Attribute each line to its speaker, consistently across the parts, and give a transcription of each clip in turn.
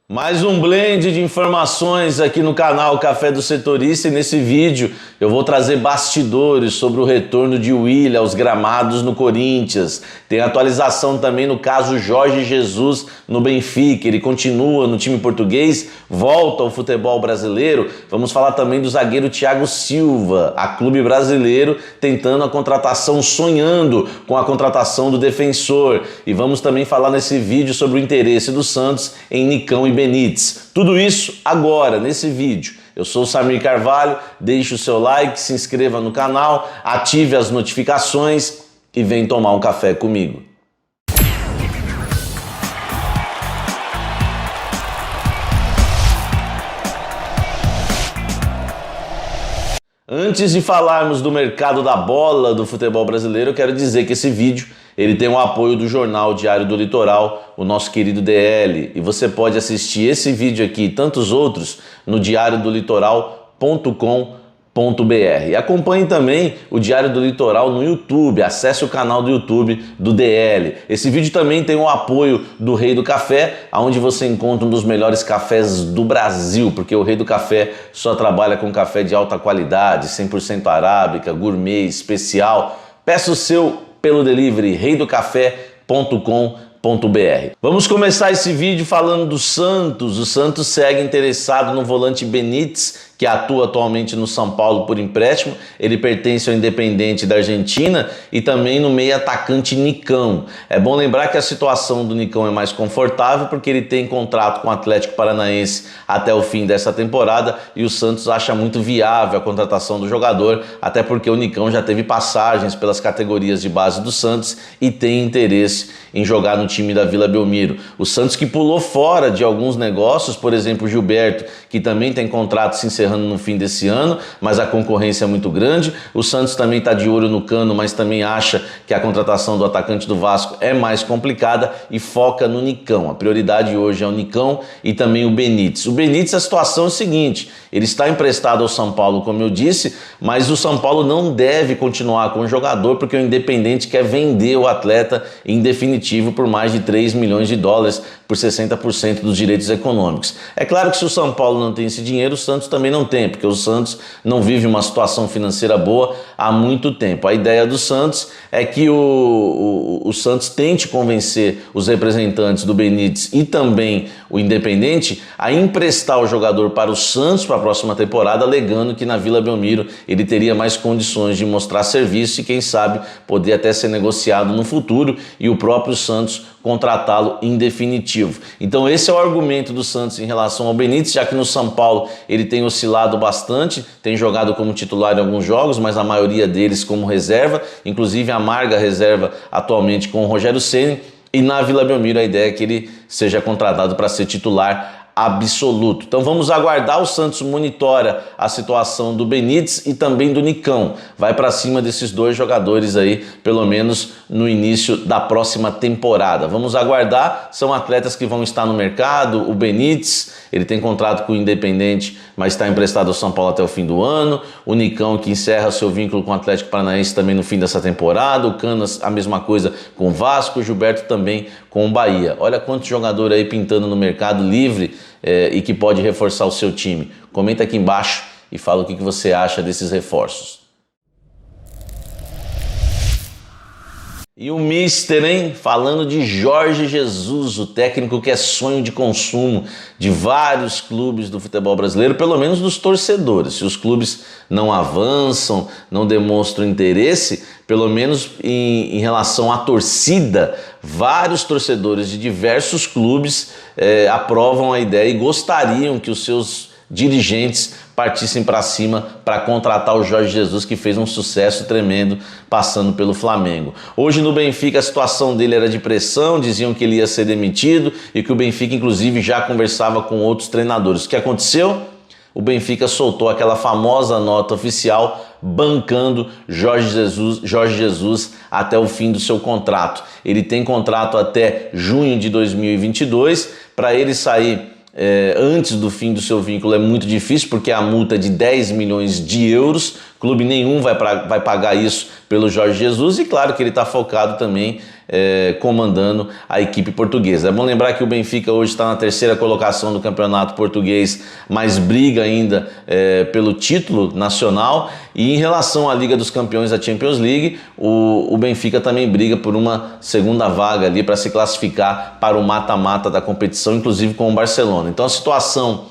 Speaker 1: Mais um blend de informações aqui no canal Café do Setorista, e nesse vídeo eu vou trazer bastidores sobre o retorno de Willian aos gramados no Corinthians. Tem atualização também no caso Jorge Jesus no Benfica, ele continua no time português, volta ao futebol brasileiro. Vamos falar também do zagueiro Thiago Silva, a clube brasileiro tentando a contratação, sonhando com a contratação do defensor. E vamos também falar nesse vídeo sobre o interesse do Santos em Nicão e Benítez. Tudo isso agora, nesse vídeo. Eu sou o Samir Carvalho, deixe o seu like, se inscreva no canal, ative as notificações e vem tomar um café comigo. Antes de falarmos do mercado da bola do futebol brasileiro, eu quero dizer que esse vídeo ele tem o apoio do jornal Diário do Litoral, o nosso querido DL, e você pode assistir esse vídeo aqui e tantos outros no diariodolitoral.com.br. E acompanhe também o Diário do Litoral no YouTube, acesse o canal do YouTube do DL. Esse vídeo também tem o apoio do Rei do Café, onde você encontra um dos melhores cafés do Brasil, porque o Rei do Café só trabalha com café de alta qualidade, 100% arábica, gourmet, especial. Peça o seu pelo delivery reidocafé.com.br. Vamos começar esse vídeo falando do Santos. O Santos segue interessado no volante Benítez, que atua atualmente no São Paulo por empréstimo. Ele pertence ao Independiente da Argentina, e também no meio atacante Nicão. É bom lembrar que a situação do Nicão é mais confortável porque ele tem contrato com o Atlético Paranaense até o fim dessa temporada, e o Santos acha muito viável a contratação do jogador, até porque o Nicão já teve passagens pelas categorias de base do Santos e tem interesse em jogar no time da Vila Belmiro. O Santos que pulou fora de alguns negócios, por exemplo o Gilberto, que também tem contrato se encerrando no fim desse ano, mas a concorrência é muito grande. O Santos também está de olho no Cano, mas também acha que a contratação do atacante do Vasco é mais complicada e foca no Nicão. A prioridade hoje é o Nicão e também o Benítez. O Benítez, a situação é a seguinte: ele está emprestado ao São Paulo, como eu disse, mas o São Paulo não deve continuar com o jogador porque o Independente quer vender o atleta em definitivo por mais de 3 milhões de dólares por 60% dos direitos econômicos. É claro que se o São Paulo não tem esse dinheiro, o Santos também não tem, porque o Santos não vive uma situação financeira boa há muito tempo. A ideia do Santos é que o Santos tente convencer os representantes do Benítez e também o Independente a emprestar o jogador para o Santos para a próxima temporada, alegando que na Vila Belmiro ele teria mais condições de mostrar serviço e quem sabe poder até ser negociado no futuro e o próprio Santos contratá-lo em definitivo. Então esse é o argumento do Santos em relação ao Benítez, já que no São Paulo ele tem oscilado bastante, tem jogado como titular em alguns jogos, mas a maioria deles como reserva, inclusive amarga reserva atualmente com o Rogério Ceni, e na Vila Belmiro a ideia é que ele seja contratado para ser titular absoluto. Então vamos aguardar. O Santos monitora a situação do Benítez e também do Nicão. Vai para cima desses dois jogadores aí, pelo menos no início da próxima temporada. Vamos aguardar. São atletas que vão estar no mercado. O Benítez, ele tem contrato com o Independente, mas está emprestado ao São Paulo até o fim do ano. O Nicão, que encerra seu vínculo com o Atlético Paranaense também no fim dessa temporada. O Canas, a mesma coisa com o Vasco. O Gilberto também com o Bahia. Olha quanto jogador aí pintando no mercado livre e que pode reforçar o seu time. Comenta aqui embaixo e fala o que você acha desses reforços. E o Mister, hein? Falando de Jorge Jesus, o técnico que é sonho de consumo de vários clubes do futebol brasileiro, pelo menos dos torcedores. Se os clubes não avançam, não demonstram interesse, pelo menos em relação à torcida, vários torcedores de diversos clubes aprovam a ideia e gostariam que os seus dirigentes partissem para cima para contratar o Jorge Jesus, que fez um sucesso tremendo passando pelo Flamengo. Hoje no Benfica a situação dele era de pressão, diziam que ele ia ser demitido e que o Benfica inclusive já conversava com outros treinadores. O que aconteceu? O Benfica soltou aquela famosa nota oficial bancando Jorge Jesus até o fim do seu contrato. Ele tem contrato até junho de 2022, para ele sair antes do fim do seu vínculo é muito difícil, porque a multa é de 10 milhões de euros, clube nenhum vai pagar isso pelo Jorge Jesus, e claro que ele está focado também comandando a equipe portuguesa. É bom lembrar que o Benfica hoje está na terceira colocação do campeonato português, mas briga ainda pelo título nacional. E em relação à Liga dos Campeões da Champions League, o Benfica também briga por uma segunda vaga ali para se classificar para o mata-mata da competição, inclusive com o Barcelona. Então a situação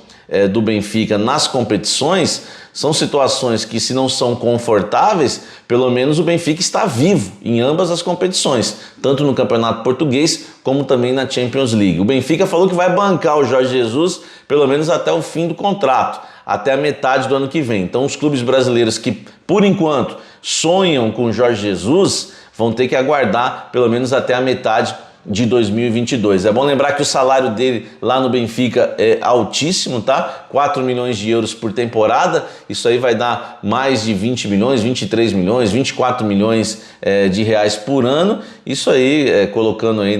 Speaker 1: do Benfica nas competições são situações que, se não são confortáveis, pelo menos o Benfica está vivo em ambas as competições, tanto no Campeonato Português como também na Champions League. O Benfica falou que vai bancar o Jorge Jesus pelo menos até o fim do contrato, até a metade do ano que vem. Então os clubes brasileiros que, por enquanto, sonham com o Jorge Jesus vão ter que aguardar pelo menos até a metade de 2022. É bom lembrar que o salário dele lá no Benfica é altíssimo, tá? 4 milhões de euros por temporada, isso aí vai dar mais de 20 milhões, 23 milhões, 24 milhões de reais por ano, isso aí colocando aí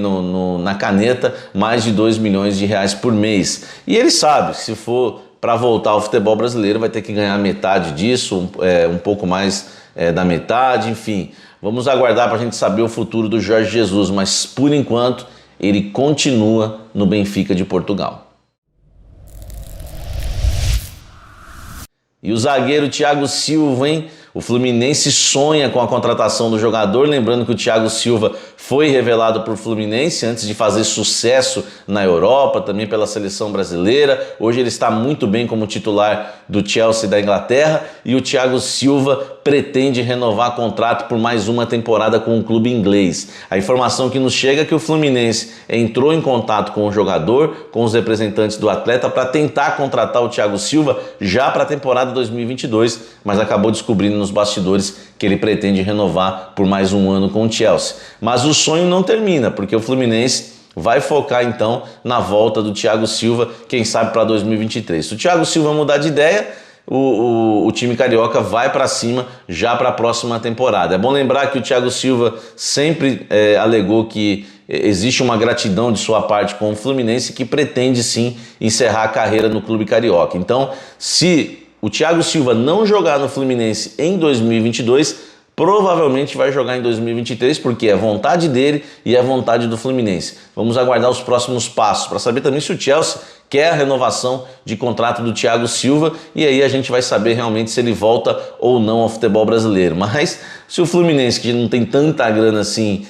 Speaker 1: na caneta mais de 2 milhões de reais por mês. E ele sabe que se for para voltar ao futebol brasileiro vai ter que ganhar metade disso, um pouco mais da metade, enfim. Vamos aguardar para a gente saber o futuro do Jorge Jesus, mas por enquanto ele continua no Benfica de Portugal. E o zagueiro Thiago Silva, hein? O Fluminense sonha com a contratação do jogador, lembrando que o Thiago Silva foi revelado por Fluminense antes de fazer sucesso na Europa, também pela seleção brasileira. Hoje ele está muito bem como titular do Chelsea da Inglaterra e o Thiago Silva pretende renovar contrato por mais uma temporada com o clube inglês. A informação que nos chega é que o Fluminense entrou em contato com o jogador, com os representantes do atleta, para tentar contratar o Thiago Silva já para a temporada 2022, mas acabou descobrindo nos bastidores que ele pretende renovar por mais um ano com o Chelsea. Mas o sonho não termina, porque o Fluminense vai focar então na volta do Thiago Silva, quem sabe para 2023. Se o Thiago Silva mudar de ideia, o time carioca vai para cima já para a próxima temporada. É bom lembrar que o Thiago Silva sempre alegou que existe uma gratidão de sua parte com o Fluminense, que pretende sim encerrar a carreira no clube carioca. Então, se o Thiago Silva não jogar no Fluminense em 2022, provavelmente vai jogar em 2023, porque é vontade dele e é vontade do Fluminense. Vamos aguardar os próximos passos para saber também se o Chelsea quer a renovação de contrato do Thiago Silva, e aí a gente vai saber realmente se ele volta ou não ao futebol brasileiro. Mas se o Fluminense, que não tem tanta grana assim,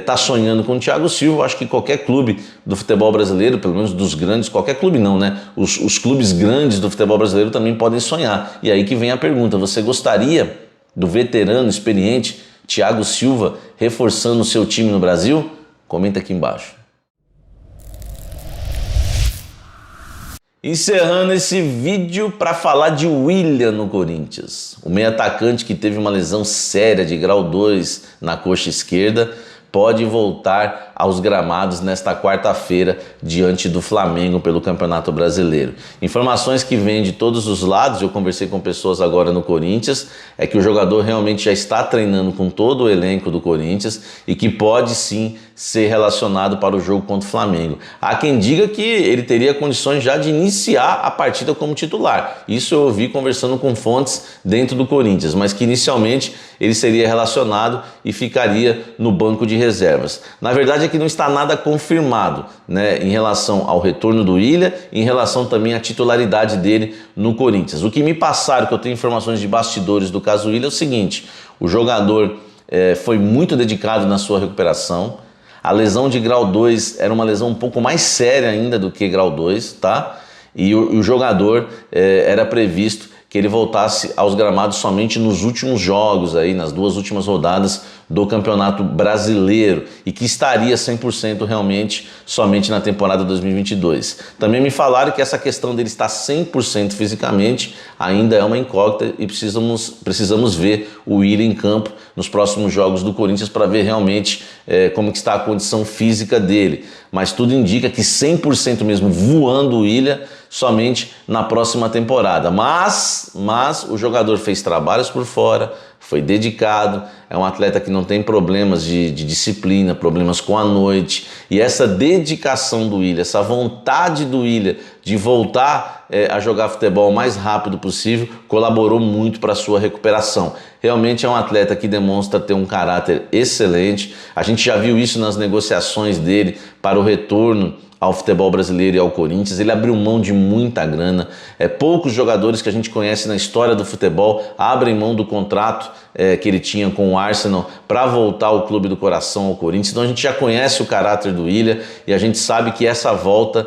Speaker 1: tá sonhando com o Thiago Silva, acho que qualquer clube do futebol brasileiro, pelo menos dos grandes, qualquer clube não, né? Os clubes grandes do futebol brasileiro também podem sonhar. E aí que vem a pergunta: você gostaria do veterano experiente Thiago Silva reforçando o seu time no Brasil? Comenta aqui embaixo. Encerrando esse vídeo para falar de Willian no Corinthians. O meio atacante que teve uma lesão séria de grau 2 na coxa esquerda pode voltar aos gramados nesta quarta-feira diante do Flamengo pelo Campeonato Brasileiro. Informações que vêm de todos os lados, eu conversei com pessoas agora no Corinthians, é que o jogador realmente já está treinando com todo o elenco do Corinthians e que pode sim ser relacionado para o jogo contra o Flamengo. Há quem diga que ele teria condições já de iniciar a partida como titular. Isso eu ouvi conversando com fontes dentro do Corinthians, mas que inicialmente ele seria relacionado e ficaria no banco de reservas. Na verdade é que não está nada confirmado, né, em relação ao retorno do Willian, em relação também à titularidade dele no Corinthians. O que me passaram, que eu tenho informações de bastidores do caso Willian, é o seguinte: o jogador foi muito dedicado na sua recuperação. A lesão de grau 2 era uma lesão um pouco mais séria ainda do que grau 2, tá? E o jogador era previsto que ele voltasse aos gramados somente nos últimos jogos, aí, nas 2 últimas rodadas do Campeonato Brasileiro, e que estaria 100% realmente somente na temporada 2022. Também me falaram que essa questão dele estar 100% fisicamente ainda é uma incógnita e precisamos ver o Willian em campo nos próximos jogos do Corinthians para ver realmente como que está a condição física dele. Mas tudo indica que 100% mesmo voando o Willian somente na próxima temporada. Mas o jogador fez trabalhos por fora, foi dedicado, é um atleta que não tem problemas de disciplina, problemas com a noite, e essa dedicação do Willian, essa vontade do Willian de voltar a jogar futebol o mais rápido possível, colaborou muito para a sua recuperação. Realmente é um atleta que demonstra ter um caráter excelente, a gente já viu isso nas negociações dele para o retorno ao futebol brasileiro e ao Corinthians. Ele abriu mão de muita grana. Poucos jogadores que a gente conhece na história do futebol abrem mão do contrato que ele tinha com o Arsenal para voltar ao clube do coração, ao Corinthians. Então a gente já conhece o caráter do Willian e a gente sabe que essa volta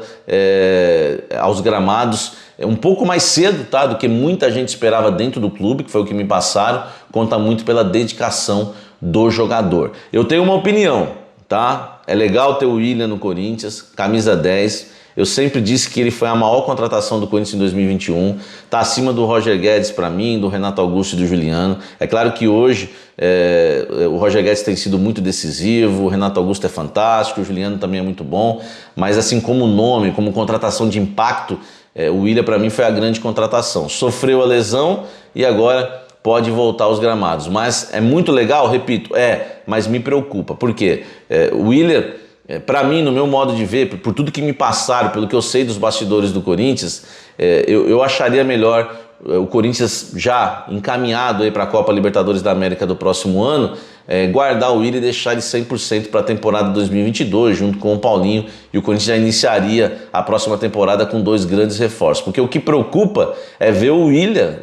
Speaker 1: aos gramados é um pouco mais cedo, tá, do que muita gente esperava dentro do clube, que foi o que me passaram, conta muito pela dedicação do jogador. Eu tenho uma opinião, tá? É legal ter o Willian no Corinthians, camisa 10. Eu sempre disse que ele foi a maior contratação do Corinthians em 2021. Tá acima do Roger Guedes para mim, do Renato Augusto e do Juliano. É claro que hoje o Roger Guedes tem sido muito decisivo, o Renato Augusto é fantástico, o Juliano também é muito bom. Mas assim, como nome, como contratação de impacto, o Willian para mim foi a grande contratação. Sofreu a lesão e agora pode voltar aos gramados, mas é muito legal, repito, mas me preocupa, porque o Willian, para mim, no meu modo de ver, por tudo que me passaram, pelo que eu sei dos bastidores do Corinthians, eu acharia melhor o Corinthians já encaminhado para a Copa Libertadores da América do próximo ano, guardar o Willian e deixar ele 100% para a temporada 2022, junto com o Paulinho, e o Corinthians já iniciaria a próxima temporada com 2 grandes reforços. Porque o que preocupa é ver o Willian,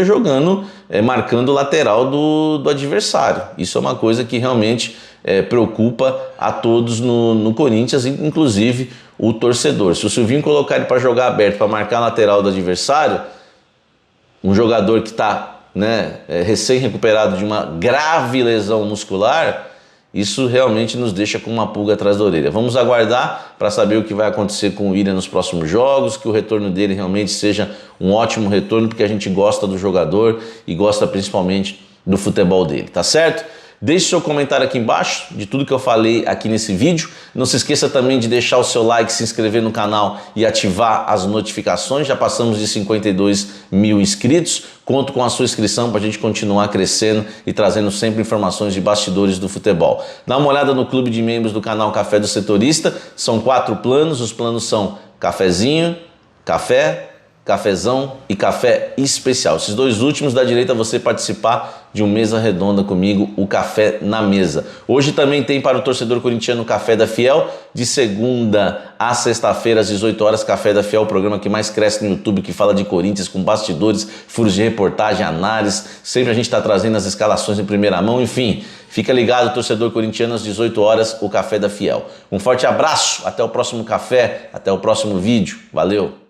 Speaker 1: jogando, marcando o lateral do adversário. Isso é uma coisa que realmente preocupa a todos no Corinthians, inclusive o torcedor. Se o Silvinho colocar ele para jogar aberto, para marcar a lateral do adversário, um jogador que está recém-recuperado de uma grave lesão muscular, isso realmente nos deixa com uma pulga atrás da orelha. Vamos aguardar para saber o que vai acontecer com o Willian nos próximos jogos, que o retorno dele realmente seja um ótimo retorno, porque a gente gosta do jogador e gosta principalmente do futebol dele, tá certo? Deixe seu comentário aqui embaixo de tudo que eu falei aqui nesse vídeo. Não se esqueça também de deixar o seu like, se inscrever no canal e ativar as notificações. Já passamos de 52 mil inscritos. Conto com a sua inscrição para a gente continuar crescendo e trazendo sempre informações de bastidores do futebol. Dá uma olhada no clube de membros do canal Café do Setorista. São 4 planos. Os planos são cafezinho, café, cafezão e café especial. Esses 2 últimos dá direito a você participar de um mesa redonda comigo, o Café na Mesa. Hoje também tem para o torcedor corintiano o Café da Fiel, de segunda a sexta-feira às 18 horas, Café da Fiel, o programa que mais cresce no YouTube, que fala de Corinthians, com bastidores, furos de reportagem, análise. Sempre a gente está trazendo as escalações em primeira mão, enfim. Fica ligado, torcedor corintiano, às 18 horas, o Café da Fiel. Um forte abraço, até o próximo café, até o próximo vídeo. Valeu!